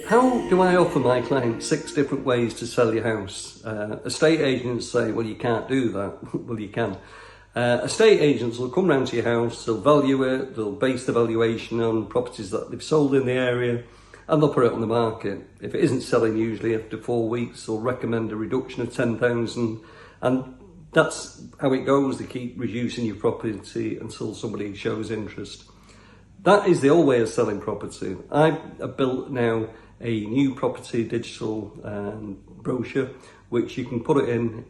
How do I offer my clients 6 different ways to sell your house? Estate agents say, well, you can't do that. Well, you can. Estate agents will come round to your house, they'll value it, they'll base the valuation on properties that they've sold in the area, and they'll put it on the market. If it isn't selling, usually after 4 weeks, they'll recommend a reduction of 10,000, and that's how it goes. They keep reducing your property until somebody shows interest. That is the old way of selling property. I've built now a new property digital brochure, which you can put it in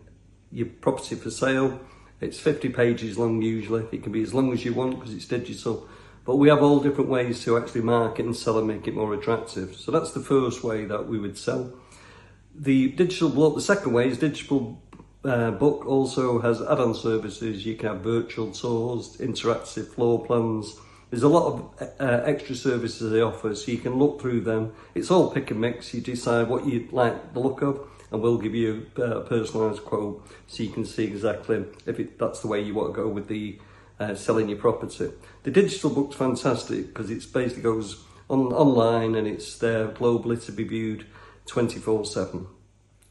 your property for sale. It's 50 pages long usually. It can be as long as you want because it's digital. But we have all different ways to actually market and sell and make it more attractive. So that's the first way that we would sell. The digital book, the second way is digital book also has add-on services. You can have virtual tours, interactive floor plans. There's a lot of extra services they offer, so you can look through them. It's all pick and mix. You decide what you like the look of, and we'll give you a personalised quote so you can see exactly if that's the way you want to go with the selling your property. The digital book's fantastic because it basically goes online and it's there globally to be viewed 24/7.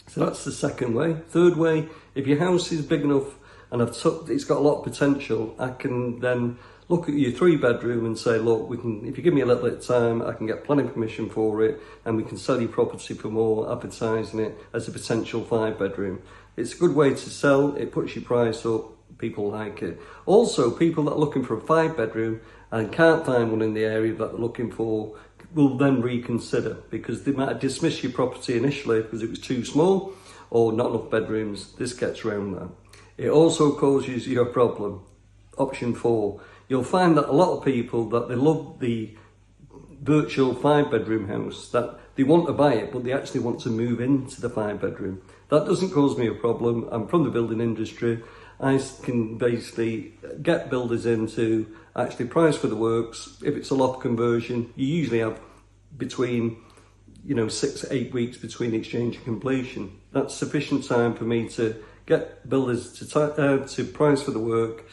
So that's the second way. Third way, if your house is big enough and it's got a lot of potential, I can then look at your 3-bedroom and say, look, if you give me a little bit of time, I can get planning permission for it and we can sell your property for more, advertising it as a potential 5-bedroom. It's a good way to sell, it puts your price up, people like it. Also, people that are looking for a 5-bedroom and can't find one in the area that they're looking for will then reconsider because they might dismiss your property initially because it was too small or not enough bedrooms. This gets around that. It also causes you a problem. Option 4. You'll find that a lot of people that they love the virtual 5-bedroom house, that they want to buy it, but they actually want to move into the 5-bedroom. That doesn't cause me a problem. I'm from the building industry. I can basically get builders in to actually price for the works. If it's a loft conversion, you usually have between 6 to 8 weeks between exchange and completion. That's sufficient time for me to get builders to price for the work,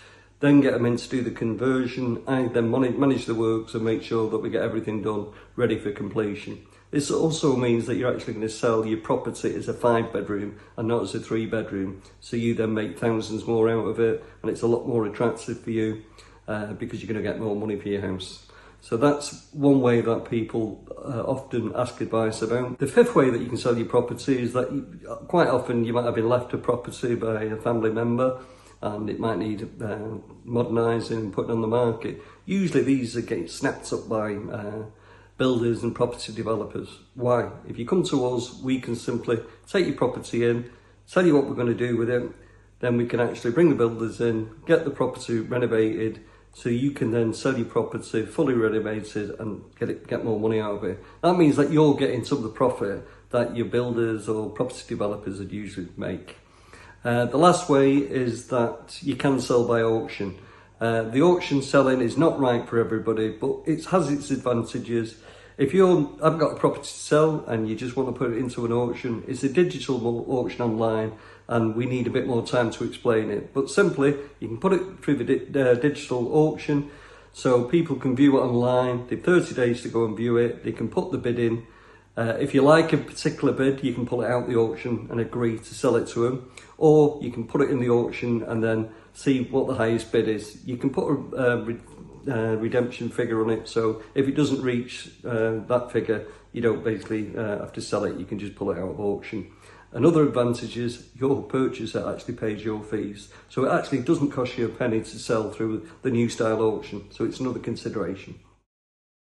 then get them in to do the conversion. I then manage the works and make sure that we get everything done ready for completion. This also means that you're actually going to sell your property as a 5-bedroom and not as a 3-bedroom. So you then make thousands more out of it and it's a lot more attractive for you because you're going to get more money for your house. So that's one way that people often ask advice about. The 5th way that you can sell your property is that quite often you might have been left a property by a family member and it might need modernising and putting on the market. Usually these are getting snapped up by builders and property developers. Why? If you come to us, we can simply take your property in, tell you what we're going to do with it, then we can actually bring the builders in, get the property renovated, so you can then sell your property fully renovated and get more money out of it. That means that you're getting some of the profit that your builders or property developers would usually make. The last way is that you can sell by auction. The auction selling is not right for everybody, but it has its advantages. If you haven't got a property to sell and you just want to put it into an auction, it's a digital auction online and we need a bit more time to explain it. But simply, you can put it through the digital auction so people can view it online. They have 30 days to go and view it. They can put the bid in. If you like a particular bid, you can pull it out the auction and agree to sell it to them. Or you can put it in the auction and then see what the highest bid is. You can put a redemption figure on it, so if it doesn't reach that figure, you don't basically have to sell it, you can just pull it out of auction. Another advantage is your purchaser actually pays your fees, so it actually doesn't cost you a penny to sell through the new style auction, so it's another consideration.